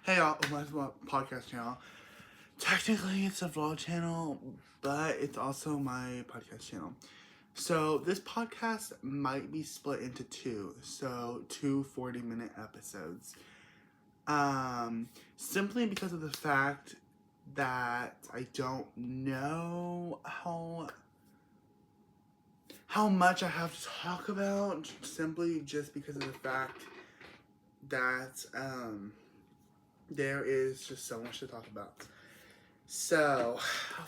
Hey y'all, welcome to my podcast channel. Technically, it's a vlog channel, but it's also my podcast channel. So, this podcast might be split into two. So, two 40-minute episodes. Simply because of the fact that I don't know how much I have to talk about. Simply just because of the fact that, there is just so much to talk about. So,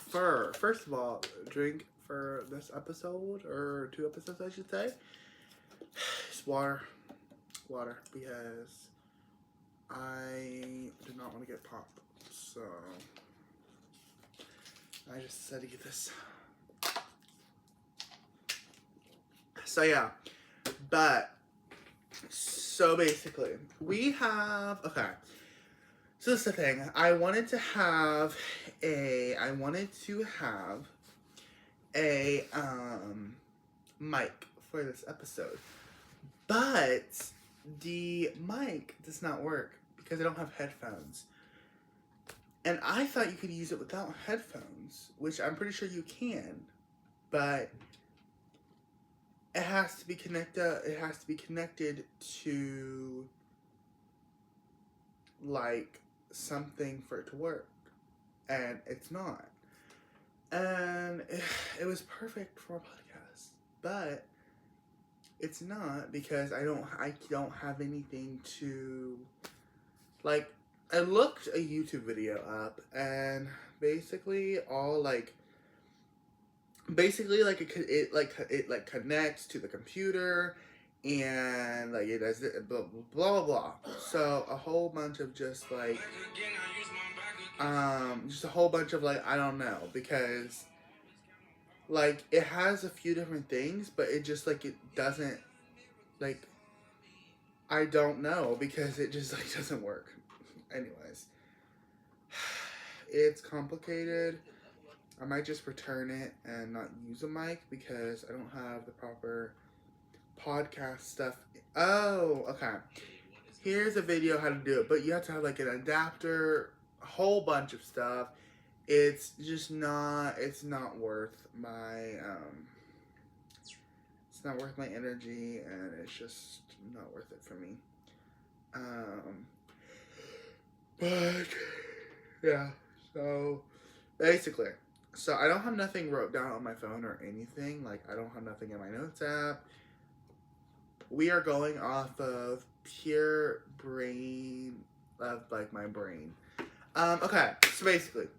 first of all, drink for this episode, or two episodes, I should say. It's water, because I did not want to get popped. So, I just decided to get this. So, yeah. But, so basically, okay. So this is the thing. I wanted to have a mic for this episode. But the mic does not work because I don't have headphones. And I thought you could use it without headphones, which I'm pretty sure you can. But it has to be connected to like something for it to work. And it's not. And it was perfect for a podcast. But it's not, because I don't have anything to, like, I looked a YouTube video up, and basically it connects to the computer, and like it does it, blah blah blah blah. So a whole bunch of just a whole bunch of I don't know, because like it has a few different things, but it just it doesn't, like, I don't know, because it just doesn't work. Anyways, it's complicated. I might just return it and not use a mic because I don't have the proper podcast stuff. Oh, okay. Here's a video how to do it, but you have to have an adapter, a whole bunch of stuff. It's just not. It's not worth my. It's not worth my energy, and it's just not worth it for me. But yeah. So basically, I don't have nothing wrote down on my phone or anything. I don't have nothing in my notes app. We are going off of pure brain of my brain. Okay, so basically, it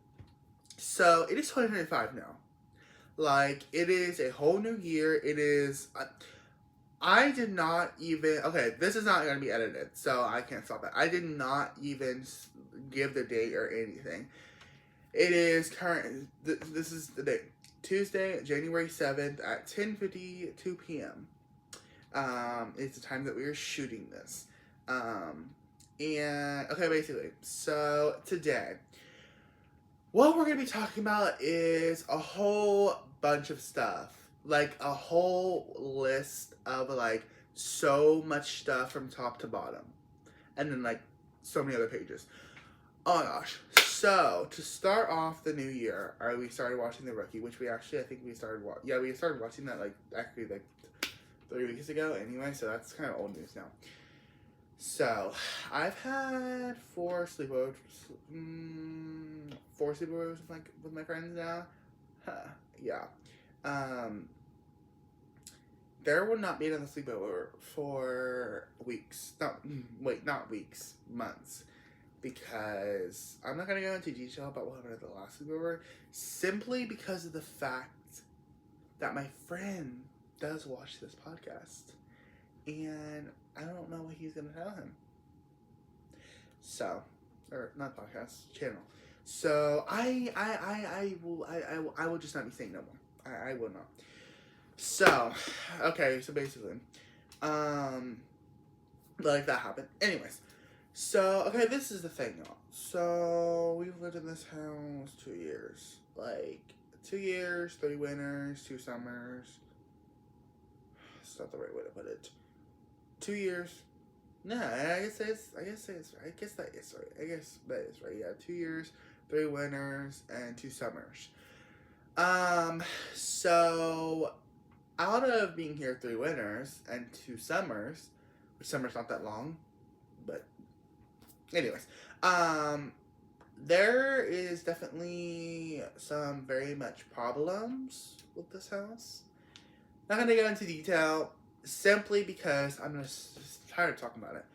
is 2025 now. It is a whole new year. It is. I did not even. Okay, this is not going to be edited, so I can't stop it. I did not even give the date or anything. It is current. This is the date. Tuesday, January 7th at 10:52 p.m. It's the time that we are shooting this. And okay, basically, so today, what we're gonna be talking about is a whole bunch of stuff, a whole list of so much stuff from top to bottom, and then so many other pages. Oh my gosh. So, to start off the new year, we started watching The Rookie, which we actually, I think we started we started watching that, 3 weeks ago anyway, so that's kind of old news now. So, I've had 4 sleepovers with my friends now. Yeah. There will not be another sleepover for weeks. Not weeks, months. Because I'm not going to go into detail about what happened at the last sleepover, simply because of the fact that my friend does watch this podcast, and I don't know what he's going to tell him. So, or not podcast, channel. So I will just not be saying no more. I will not. So, okay, so basically, that happened. Anyways. So, okay, this is the thing, y'all. So, we've lived in this house 2 years. 2 years, 3 winters, 2 summers. That's not the right way to put it. 2 years. No, I guess that is right. I guess that is right. Yeah, 2 years, 3 winters, and 2 summers. Um, so out of being here 3 winters and 2 summers, which summer's not that long, but anyways, um, there is definitely some very much problems with this house. Not gonna go into detail, simply because I'm just tired of talking about it.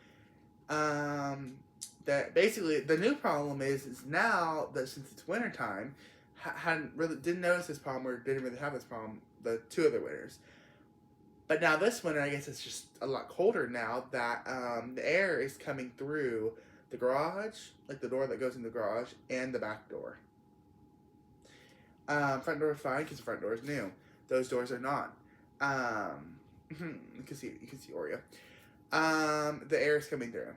Um, that basically the new problem is now that since it's wintertime, hadn't really didn't notice this problem or didn't really have this problem the 2 other winters. But now this winter, I guess it's just a lot colder now that the air is coming through the garage, like the door that goes in the garage, and the back door. Front door is fine because the front door is new. Those doors are not. You can see Oreo. The air is coming through.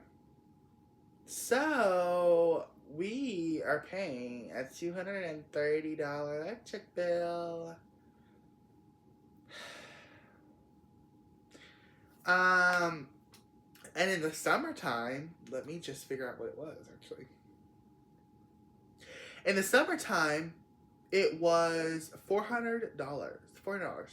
So we are paying a $230 electric bill. Um, and in the summertime, let me just figure out what it was actually. In the summertime, it was $400. $400.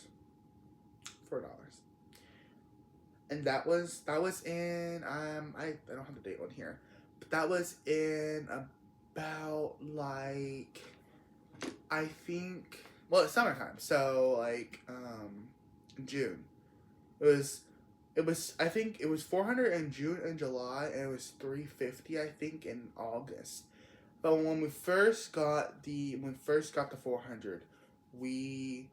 And that was in I don't have the date on here, but that was in about like I think it's summertime, so like June. It was I think it was 400 in June and July, and it was 350 I think in August. But when we first got the 400, we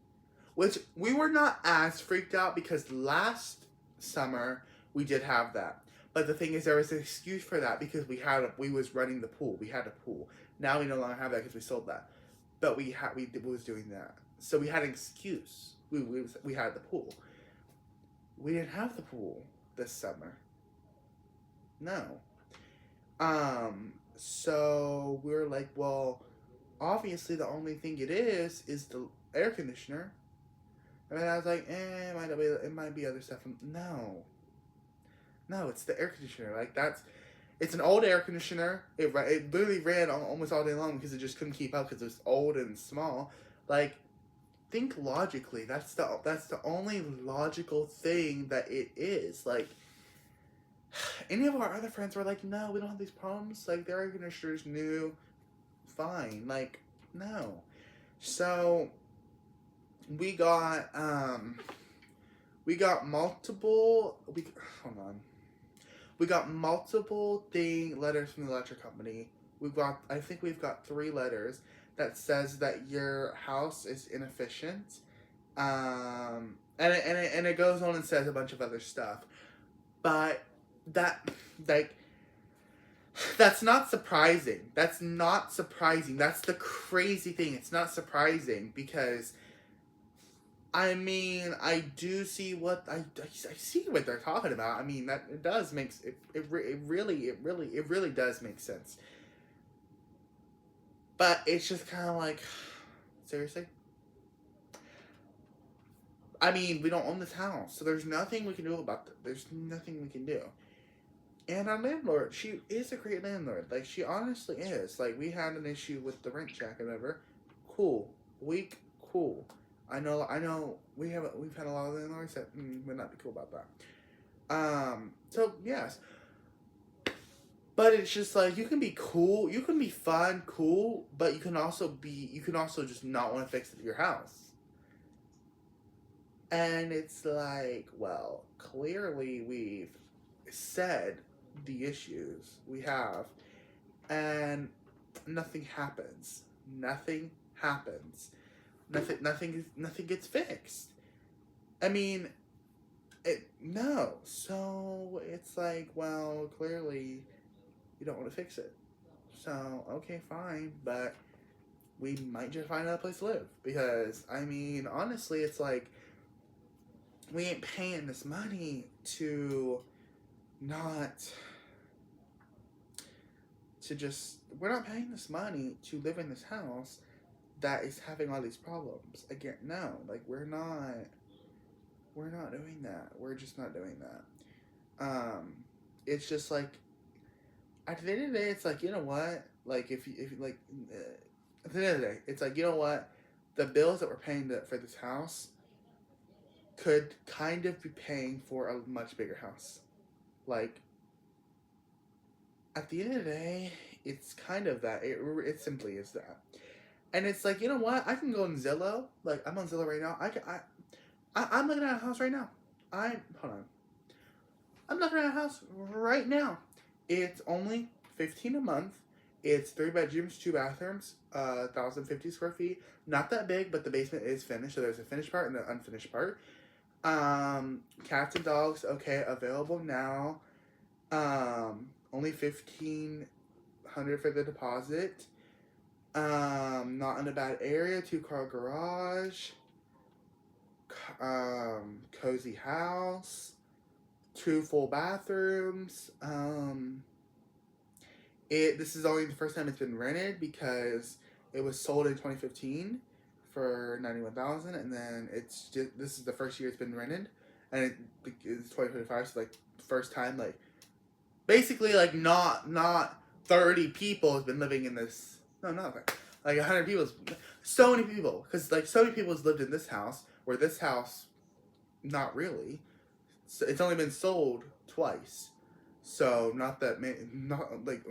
which we were not as freaked out because last summer we did have that. But the thing is, there was an excuse for that because we was running the pool. We had a pool. Now we no longer have that because we sold that. But we was doing that, so we had an excuse. We had the pool. We didn't have the pool this summer. No. So we were like, well, obviously the only thing is the air conditioner. And I was like, it might be other stuff. No, it's the air conditioner. Like it's an old air conditioner. It literally ran almost all day long because it just couldn't keep up because it was old and small. Like, think logically. That's the only logical thing that it is. Like, any of our other friends were like, no, we don't have these problems. Like, their air conditioner's new, fine. Like, no. So we got multiple. Hold on. We got multiple letters from the electric company. I think we've got 3 letters that says that your house is inefficient. And it goes on and says a bunch of other stuff. But that, like, that's not surprising. That's not surprising. That's the crazy thing. It's not surprising because, I mean, I do see I see what they're talking about. I mean, that it does make it really does make sense. But it's just kind of like, seriously? I mean, we don't own this house, so there's nothing we can do about that. There's nothing we can do. And our landlord, she is a great landlord. Like, she honestly is. Like, we had an issue with the rent check and whatever. Cool. Cool. I know. We've had a lot of landlords that would not be cool about that. So yes. But it's just like, you can be cool, you can be fun, cool, but you can also just not want to fix your house. And it's like, well, clearly we've said the issues we have, and nothing happens. Nothing happens. Nothing gets fixed. I mean, no. So it's like, well, clearly you don't want to fix it. So, okay, fine, but we might just find another place to live. Because, I mean, honestly, it's like, we ain't paying this money we're not paying this money to live in this house that is having all these problems. Again, no, like, we're not doing that. We're just not doing that. it's just like at the end of the day, it's like, you know what? Like if like at the end of the day, it's like, you know what? The bills that we're paying for this house could kind of be paying for a much bigger house. Like at the end of the day, it's kind of that. It simply is that. And it's like, you know what? I can go on Zillow. Like I'm on Zillow right now. I'm looking at a house right now. Hold on. I'm looking at a house right now. It's only 15 a month. It's 3 bedrooms, 2 bathrooms, 1,050 square feet. Not that big, but the basement is finished. So there's a finished part and an unfinished part. Cats and dogs, okay, available now. Only 1,500 for the deposit. Not in a bad area. 2-car garage. Cozy house. 2 full bathrooms. This is only the first time it's been rented because it was sold in 2015 for $91,000, and then this is the first year it's been rented, and it's 2025, so like first time, like basically like not 30 people has been living in this. No, not like 100 people. So many people, because like so many people has lived in this house, where this house, not really. So it's only been sold twice, so not that many. Not like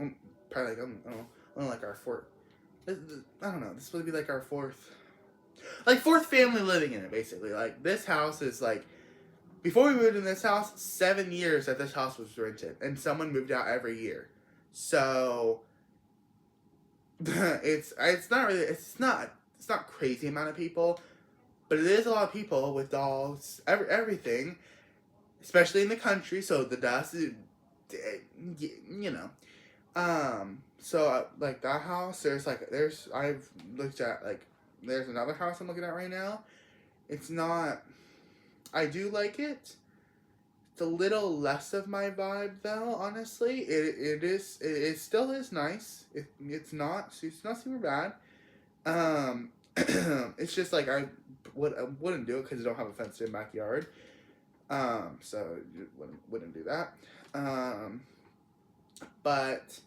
probably like I don't know, only like our fourth. I don't know. This is supposed to be like our fourth family living in it. Basically, like this house is like before we moved in this house, 7 years that this house was rented, and someone moved out every year. So it's not crazy amount of people, but it is a lot of people with dogs, everything. Especially in the country, so the dust is, you know. So like that house, I've looked at like there's another house I'm looking at right now. It's not. I do like it. It's a little less of my vibe though. Honestly, it still is nice. It's not super bad. It's just like I wouldn't do it because I don't have a fenced in backyard. So you wouldn't do that. But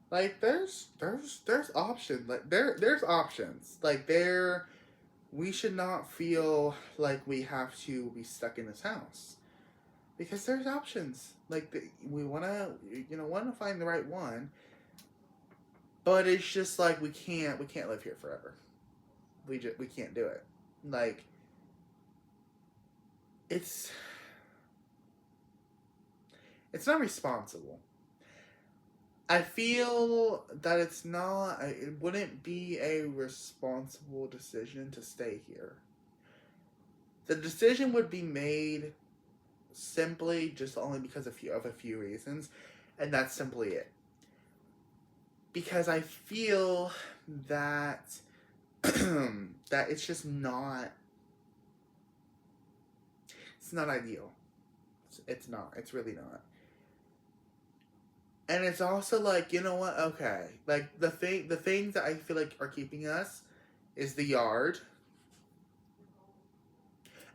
like there's options. Like there's options. Like we should not feel like we have to be stuck in this house because there's options. Like we wanna find the right one, but it's just like we can't live here forever. We can't do it. Like it's not responsible. I feel that it wouldn't be a responsible decision to stay here. The decision would be made simply just only because of a few reasons, and that's simply it. Because I feel that that it's just not ideal. It's not. It's really not. And it's also like, you know what? Okay, like the things that I feel like are keeping us is the yard,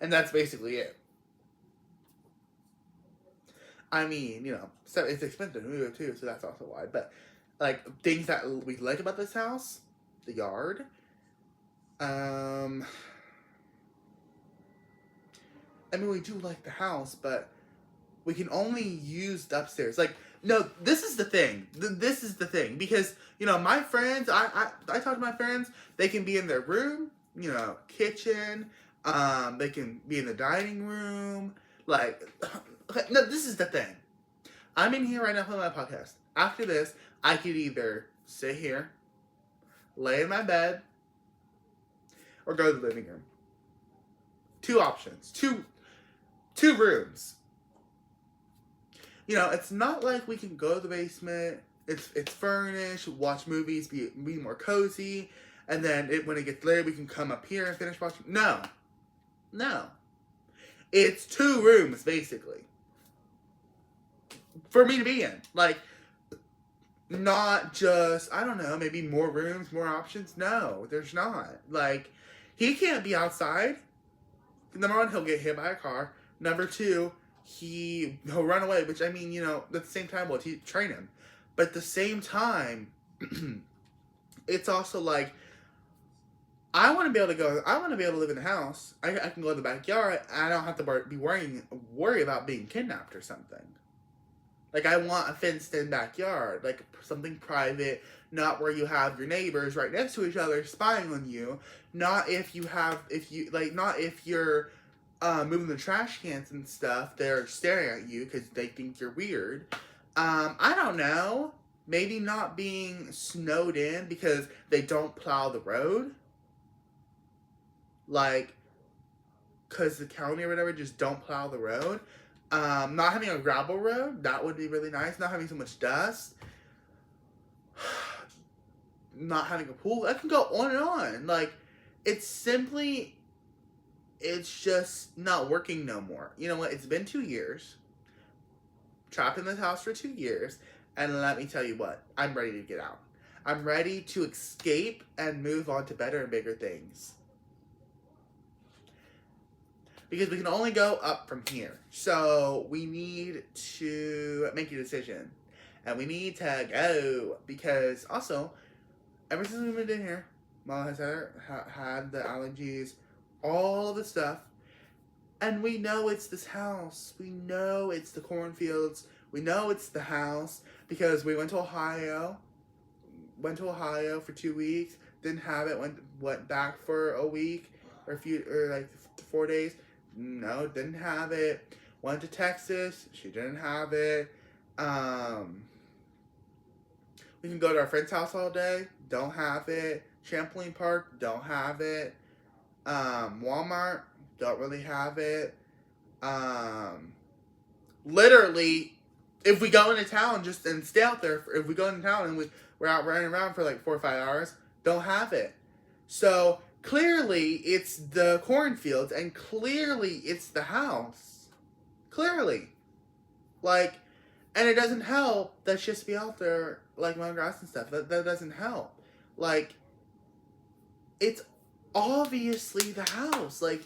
and that's basically it. I mean, so it's expensive to move too, so that's also why. But like things that we like about this house, the yard. I mean, we do like the house, but we can only use the upstairs. Like, no, this is the thing. This is the thing. Because, my friends, I talk to my friends, they can be in their room, kitchen, they can be in the dining room. Like, no, this is the thing. I'm in here right now playing my podcast. After this, I could either sit here, lay in my bed, or go to the living room. 2 options. Two rooms. It's not like we can go to the basement. It's furnished, watch movies, be more cozy, and then when it gets late, we can come up here and finish watching. No. It's 2 rooms basically for me to be in. Like, not just, I don't know, maybe more rooms, more options. No, there's not. Like, he can't be outside. Number 1, he'll get hit by a car. Number 2, he'll run away, which I mean, at the same time, we'll train him. But at the same time, it's also like, I want to be able to go. I want to be able to live in the house. I can go in the backyard. I don't have to be worry about being kidnapped or something. Like, I want a fenced-in backyard, like something private, not where you have your neighbors right next to each other spying on you. Not if you're moving the trash cans and stuff. They're staring at you because they think you're weird. I don't know. Maybe not being snowed in because they don't plow the road. Like, because the county or whatever just don't plow the road. Not having a gravel road, that would be really nice. Not having so much dust. Not having a pool. I can go on and on. Like, it's just not working no more. You know what? It's been 2 years. Trapped in this house for 2 years. And let me tell you what. I'm ready to get out. I'm ready to escape and move on to better and bigger things. Because we can only go up from here. So we need to make a decision. And we need to go. Because also, ever since we moved in here, Mom has had the allergies, all of the stuff. And we know it's this house. We know it's the cornfields. We know it's the house. Because we went to Ohio. Went to Ohio for 2 weeks. Didn't have it. Went back for a week. Or 4 days. No, didn't have it. Went to Texas. She didn't have it. We can go to our friend's house all day. Don't have it. Trampoline park. Don't have it. Walmart. Don't really have it. Literally, if we go into town and stay out there, if we go into town and we're out running around for like 4 or 5 hours, don't have it. So clearly it's the cornfields and clearly it's the house. Clearly. Like, and it doesn't help that she has to be out there like mowing grass and stuff. That doesn't help. Like, it's obviously the house. Like,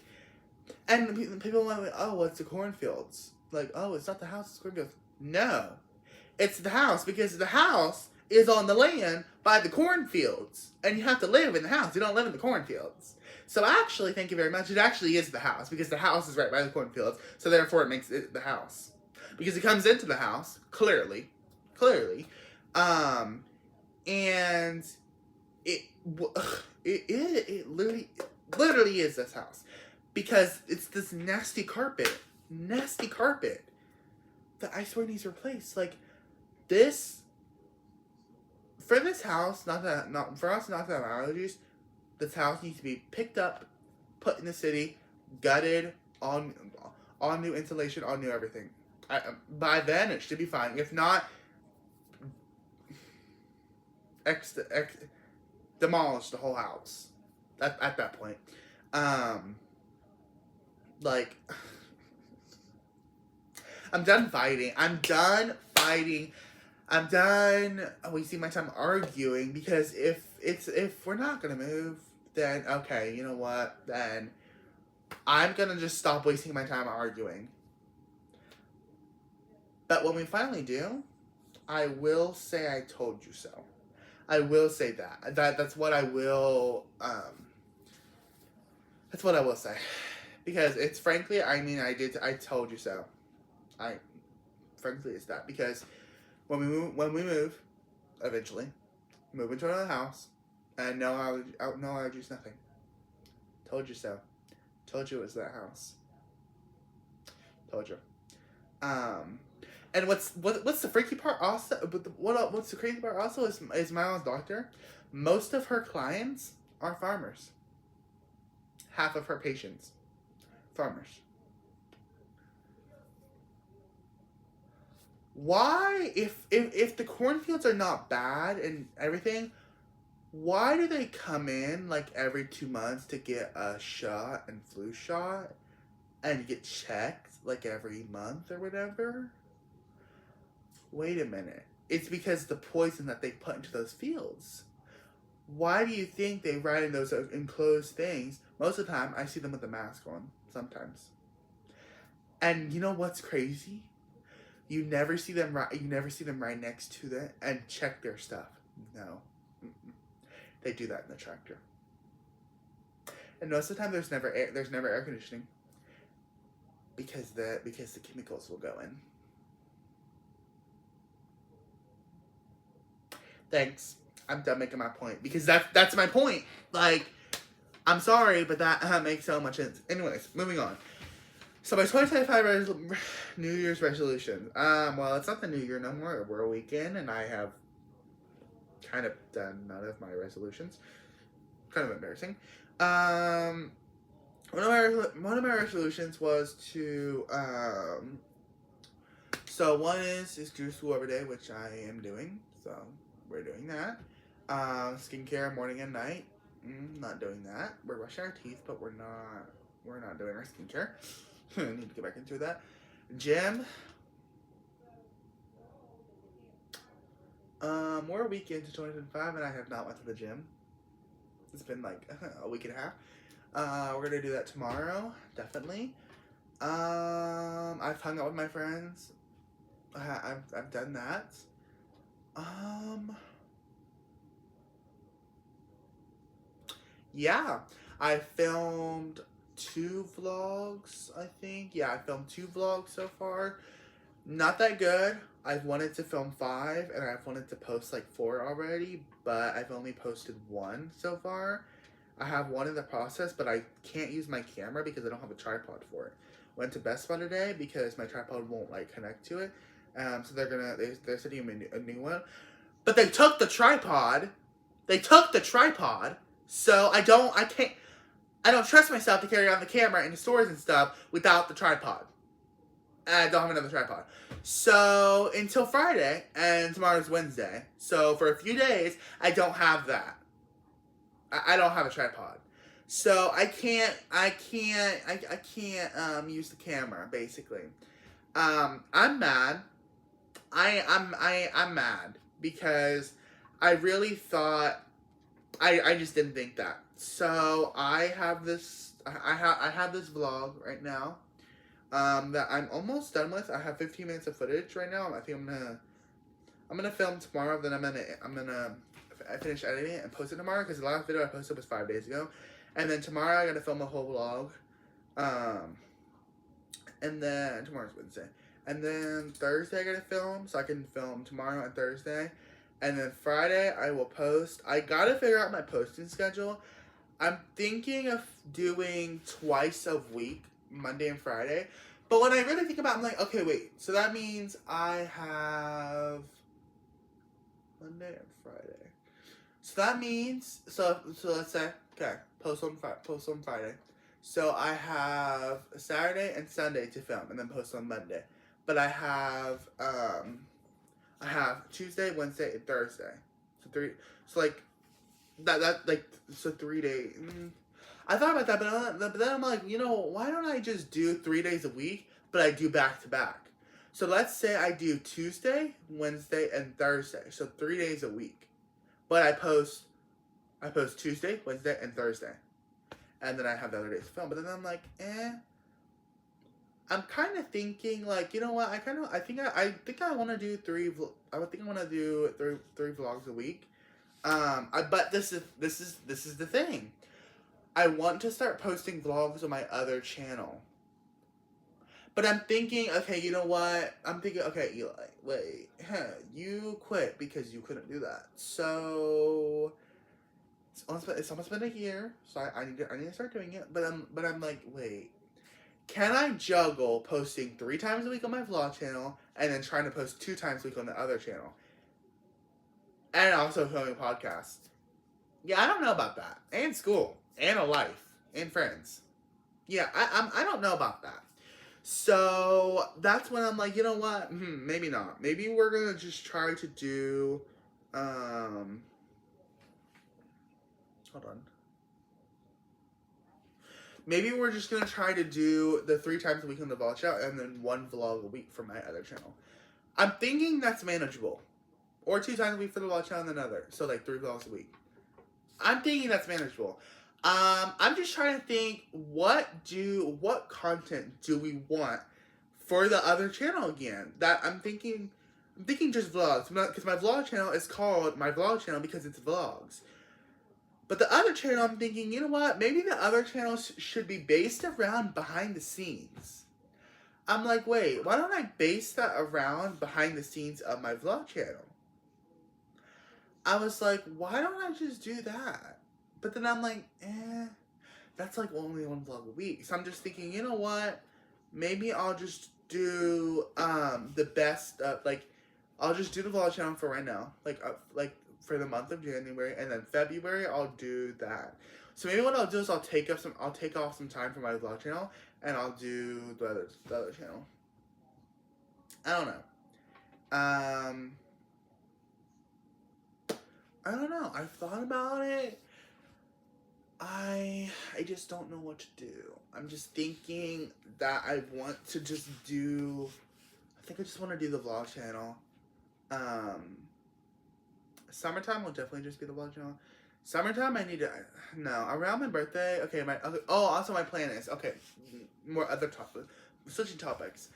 and people might be, oh, well, it's the cornfields. Like, oh, it's not the house, it's the cornfields. No. It's the house because the house is on the land by the cornfields. And you have to live in the house. You don't live in the cornfields. So actually, thank you very much, it actually is the house because the house is right by the cornfields. So therefore it makes it the house. Because it comes into the house, clearly. And it literally is this house. Because it's this nasty carpet that I swear needs replaced. Like, this, for this house, for us not to have allergies, this house needs to be picked up, put in the city, gutted, all new insulation, all new everything. By then, it should be fine. If not, demolish the whole house. At that point. Like, I'm done fighting. I'm done wasting my time arguing because if we're not gonna move, then okay, you know what? Then I'm gonna just stop wasting my time arguing. But when we finally do, I will say I told you so. I will say that. That's what I will that's what I will say. Because it's frankly, I told you so. Frankly, it's that. Because when we move, eventually, move into another house, and no allergies, nothing. Told you so. Told you it was that house. Told you. And what's the freaky part also? What's the crazy part also is my mom's doctor. Most of her clients are farmers. Half of her patients, farmers. Why, if the cornfields are not bad and everything, why do they come in like every 2 months to get a shot and flu shot and get checked like every month or whatever? Wait a minute. It's because the poison that they put into those fields. Why do you think they ride in those enclosed things? Most of the time, I see them with a mask on. Sometimes. And you know what's crazy? You never see them right. You never see them right next to them and check their stuff. No, mm-mm. They do that in the tractor. And most of the time, there's never air conditioning because the chemicals will go in. Thanks. I'm done making my point because that's my point. Like, I'm sorry, but that makes so much sense. Anyways, moving on. So my 2025 New Year's resolution. Well, it's not the New Year no more. We're a weekend, and I have kind of done none of my resolutions. Kind of embarrassing. One of my resolutions was to So one is do school every day, which I am doing. So we're doing that. Skincare morning and night. Not doing that. We're brushing our teeth, but we're not doing our skincare. I need to get back into that. Gym. We're a week into 2025 and I have not went to the gym. It's been like a week and a half. We're gonna do that tomorrow, definitely. I've hung out with my friends. I've done that. Yeah, I filmed 2 vlogs. I think. Yeah, I filmed 2 vlogs so far. Not that good. I've wanted to film 5 and I've wanted to post like 4 already, but I've only posted 1 so far. I have 1 in the process, but I can't use my camera because I don't have a tripod for it. Went to Best Buy today because my tripod won't like connect to it. So they're sending me a new one. But they took the tripod. So I don't trust myself to carry on the camera in the stores and stuff without the tripod. And I don't have another tripod. So until Friday, and tomorrow's Wednesday. So for a few days, I don't have that. I don't have a tripod. So I can't use the camera, basically. I'm mad. I'm mad because I really thought I just didn't think that. So I have this vlog right now that I'm almost done with. I have 15 minutes of footage right now. I think I'm gonna film tomorrow. Then I'm gonna finish editing it and post it tomorrow because the last video I posted was 5 days ago. And then tomorrow I'm gonna film a whole vlog. And then tomorrow's Wednesday. And then Thursday I gotta film, so I can film tomorrow and Thursday. And then Friday I will post. I gotta figure out my posting schedule. I'm thinking of doing twice a week, Monday and Friday. But when I really think about it, I'm like, okay, wait. So that means I have Monday and Friday. So that means, so let's say, okay, post on Friday. So I have Saturday and Sunday to film, and then post on Monday. But I have Tuesday, Wednesday, and Thursday. So 3. So like that like so 3 days. I thought about that, but then I'm like, why don't I just do 3 days a week, but I do back to back. So let's say I do Tuesday, Wednesday, and Thursday. So 3 days a week. But I post Tuesday, Wednesday, and Thursday. And then I have the other days to film. But then I'm like, I'm kind of thinking like, you know what? I think I want to do 3. I think I want to do three vlogs a week. But this is the thing. I want to start posting vlogs on my other channel. But I'm thinking, okay, you know what? I'm thinking, okay, Eli, wait, you quit because you couldn't do that. So it's almost been a year, so I need to start doing it. But I'm like, wait, can I juggle posting 3 times a week on my vlog channel and then trying to post 2 times a week on the other channel, and also filming podcasts? Yeah, I don't know about that. And school, and a life, and friends. Yeah, I don't know about that. So that's when I'm like, you know what? Maybe not. Maybe we're gonna just try to do. Hold on. Maybe we're just gonna try to do the 3 times a week on the vlog channel and then 1 vlog a week for my other channel. I'm thinking that's manageable, or 2 times a week for the vlog channel and another. So like 3 vlogs a week. I'm thinking that's manageable. I'm just trying to think what content do we want for the other channel again. That I'm thinking just vlogs. Because my vlog channel is called my vlog channel because it's vlogs. But the other channel, I'm thinking, you know what? Maybe the other channels should be based around behind the scenes. I'm like, wait, why don't I base that around behind the scenes of my vlog channel? I was like, why don't I just do that? But then I'm like, that's like only one vlog a week. So I'm just thinking, you know what? Maybe I'll just do the best of, like, I'll just do the vlog channel for right now. Like for the month of January, and then February I'll do that. So maybe what I'll do is I'll take off some time from my vlog channel, and I'll do the other channel. I don't know. I don't know. I've thought about it. I just don't know what to do. I'm just thinking that I want to just do. I think I just want to do the vlog channel. Summertime will definitely just be the vlog channel. Summertime, I need to. No, around my birthday. Okay, also my plan is more other topics. Switching topics.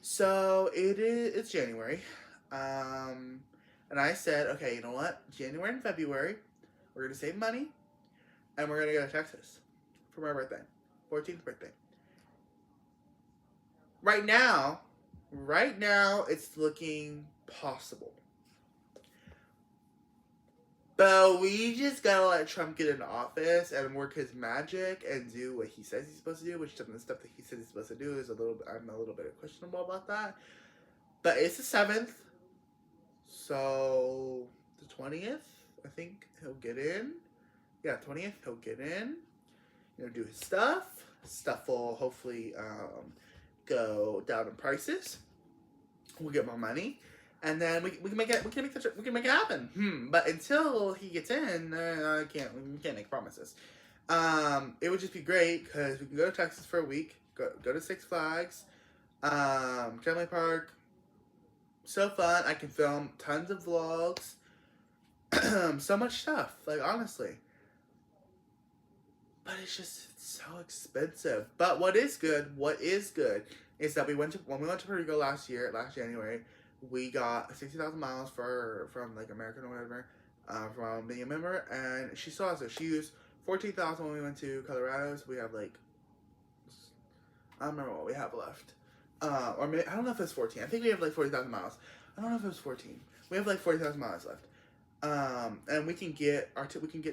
So it's January. And I said, okay, you know what? January and February, we're gonna save money, and we're gonna go to Texas for my birthday, 14th birthday. Right now, it's looking possible. But we just gotta let Trump get into office and work his magic and do what he says he's supposed to do, which some of the stuff that he says he's supposed to do is I'm a little bit questionable about that. But it's the 7th, so the 20th, I think he'll get in. Yeah, 20th, he'll get in. Do his stuff. Stuff will hopefully go down in prices. We'll get more money. And then we can make it happen. But until he gets in, we can't make promises. It would just be great because we can go to Texas for a week, go to Six Flags, Family Park. So fun. I can film tons of vlogs. So much stuff. Like, honestly. But it's so expensive. But what is good is that when we went to Puerto Rico last January, we got 60,000 miles from like American or whatever, from being a member, and she saw us. So she used 14,000 when we went to Colorado. So we have like, I don't remember what we have left. Or maybe, I don't know if it's 14. I think we have like 40,000 miles. I don't know if it was 14. We have like 40,000 miles left. And we can get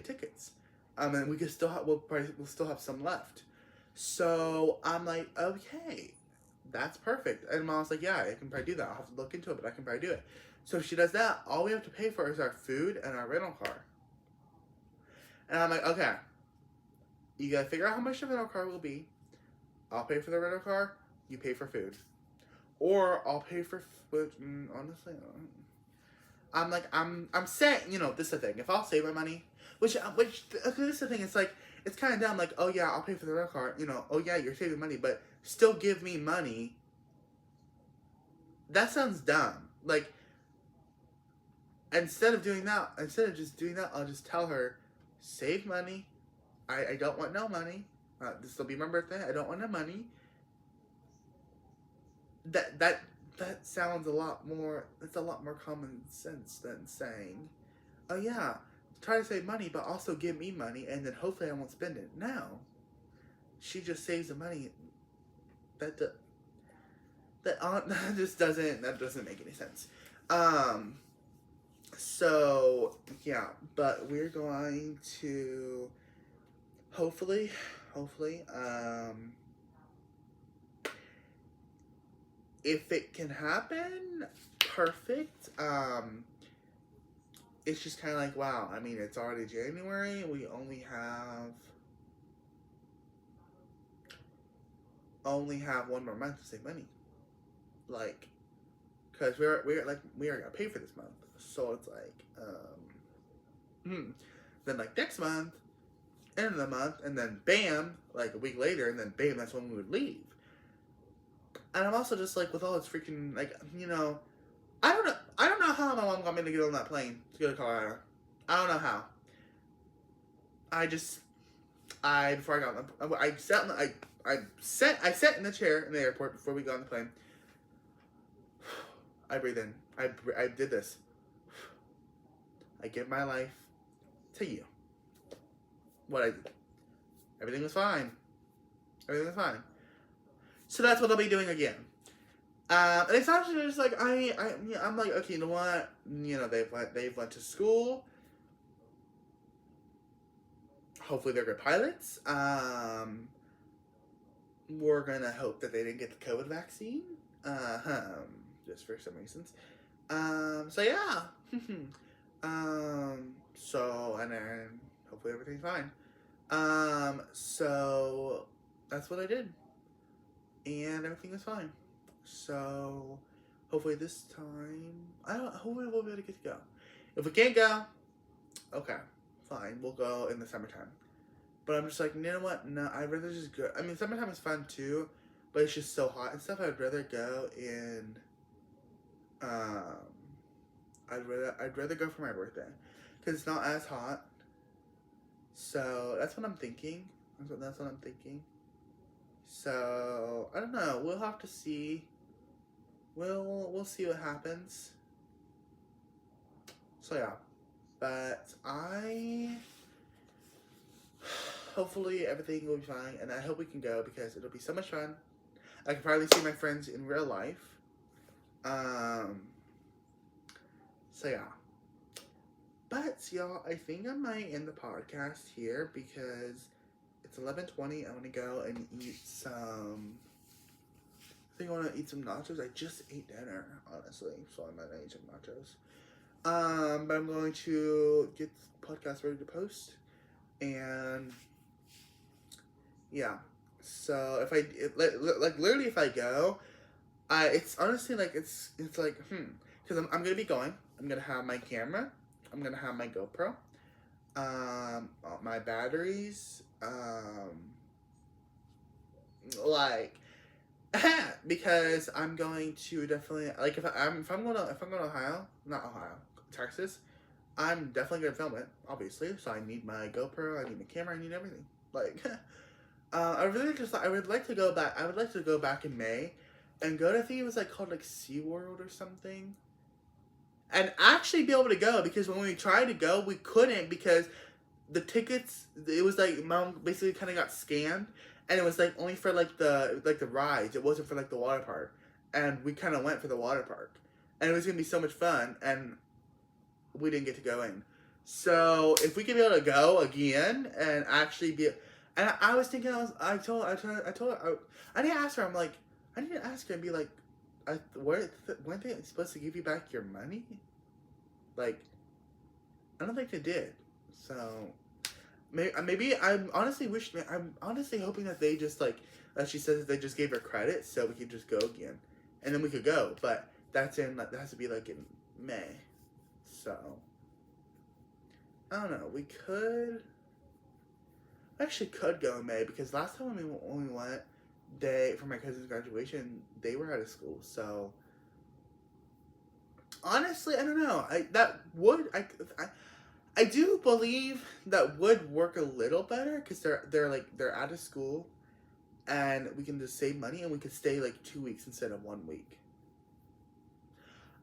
tickets. And we can we'll still have some left. So I'm like, okay, that's perfect. And Mom's like, yeah, I can probably do that. I'll have to look into it, but I can probably do it. So if she does that, all we have to pay for is our food and our rental car. And I'm like, okay, you gotta figure out how much the rental car will be. I'll pay for the rental car. You pay for food, or I'll pay for food. Honestly, I'm like, I'm saying, this is the thing. If I'll save my money, which this is the thing. It's like, it's kind of dumb. Like, oh yeah, I'll pay for the rental car. Oh yeah, you're saving money, but still give me money. That sounds dumb. Like, instead of just doing that, I'll just tell her, save money. I don't want no money. This will be my birthday. I don't want no money. That sounds a lot more. It's a lot more common sense than saying, "Oh yeah, try to save money, but also give me money, and then hopefully I won't spend it." No, she just saves the money. That just doesn't make any sense. So yeah, but we're going to hopefully. If it can happen, perfect. It's just kind of like, wow. I mean, it's already January. We only have 1 more month to save money. Like, cause we are gonna pay for this month. So it's like, then like next month, end of the month, and then bam, like a week later, and then bam, that's when we would leave. And I'm also just like, with all this freaking, like, I don't know how my mom got me to get on that plane to go to Colorado. I don't know how. Before I got on I sat in the chair in the airport before we got on the plane. I breathe in. I did this. I give my life to you. What I did. Everything was fine. Everything was fine. So that's what I'll be doing again. And it's actually just like I'm like, okay, you know what? You know, they've went to school. Hopefully they're good pilots. We're gonna hope that they didn't get the COVID vaccine. Just for some reasons. So yeah. So and then hopefully everything's fine. So that's what I did. And everything was fine. So hopefully this time hopefully we'll be able to get to go. If we can't go, okay, fine, we'll go in the summertime. But I'm just like, you know what? No, I'd rather just go. I mean, summertime is fun too, but it's just so hot and stuff. I'd rather go in. I'd rather go for my birthday, because it's not as hot. So that's what I'm thinking. That's what I'm thinking. So I don't know. We'll have to see. We'll see what happens. So yeah, but hopefully everything will be fine, and I hope we can go because it'll be so much fun. I can probably see my friends in real life. So yeah. But y'all, I think I might end the podcast here because it's 11:20. I want to go and eat some. I think I want to eat some nachos. I just ate dinner, honestly, so I might eat some nachos. But I'm going to get the podcast ready to post, and yeah. So if like literally if I go, it's honestly like it's like because I'm gonna be going. I'm gonna have my camera. I'm gonna have my GoPro. My batteries. Like. Because I'm going to definitely like if I'm going to Ohio, not Ohio, Texas, I'm definitely gonna film it, obviously. So I need my GoPro, I need my camera, I need everything. Like, I would like to go back. I would like to go back in May, and go to I think it was like called like SeaWorld or something, and actually be able to go because when we tried to go, we couldn't because the tickets. It was like mom basically kind of got scanned. And it was like only for like the rides. It wasn't for like the water park. And we kind of went for the water park. And it was going to be so much fun. And we didn't get to go in. So if we could be able to go again and actually be. And I was thinking, I told her, I didn't ask her. I'm like, I need to ask her and be like, weren't they supposed to give you back your money? Like, I don't think they did. So. Maybe I'm honestly hoping that they just like she says that they just gave her credit so we could just go again, and then we could go. But that has to be like in May, so I don't know. We actually could go in May because last time when we went, for my cousin's graduation, they were out of school. So honestly, I don't know. I do believe that would work a little better because they're out of school, and we can just save money and we could stay like 2 weeks instead of 1 week.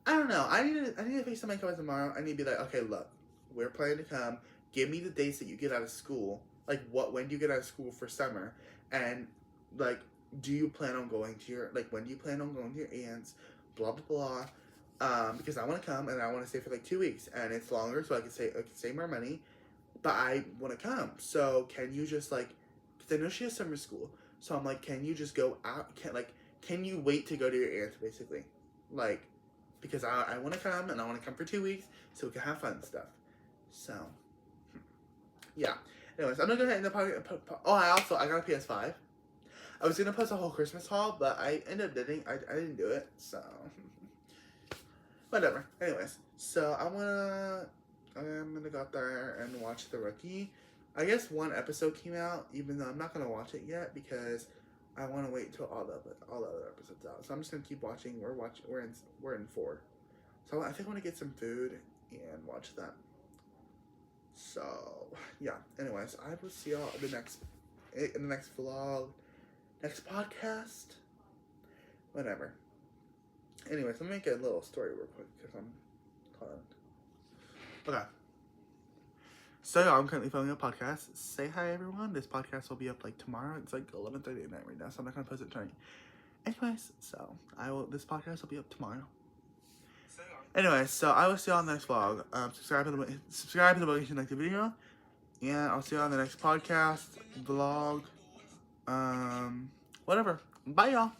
I don't know. I need to FaceTime my cousin tomorrow. I need to be like, okay, look, we're planning to come. Give me the dates that you get out of school. Like when do you get out of school for summer? And like, do you plan on going to your when do you plan on going to your aunt's? Blah blah blah. Because I want to come and I want to stay for like 2 weeks and it's longer so I can save more money, but I want to come. So can you just because I know she has summer school, so I'm like, can you just go out? Can you wait to go to your aunt's basically, because I want to come and I want to come for 2 weeks so we can have fun and stuff. So yeah. Anyways, I'm not gonna end the podcast. Oh, I got a PS5. I was gonna post a whole Christmas haul, but I ended up didn't. I didn't do it. So. Whatever. Anyways, so I'm gonna go out there and watch The Rookie. I guess one episode came out, even though I'm not gonna watch it yet because I want to wait until all the other episodes out. So I'm just gonna keep watching. We're in 4, so I think I want to get some food and watch that. So yeah. Anyways, I will see y'all in the next vlog, next podcast, whatever. Anyways, let me make a little story real quick because I'm caught. Okay. So yeah, I'm currently filming a podcast. Say hi, everyone. This podcast will be up like tomorrow. It's like 11:30 at night right now, so I'm not gonna post it tonight. Anyways, so this podcast will be up tomorrow. Anyways, so I will see you on the next vlog. Subscribe to the vlog if you like the video, and I'll see you on the next podcast, vlog, whatever. Bye, y'all.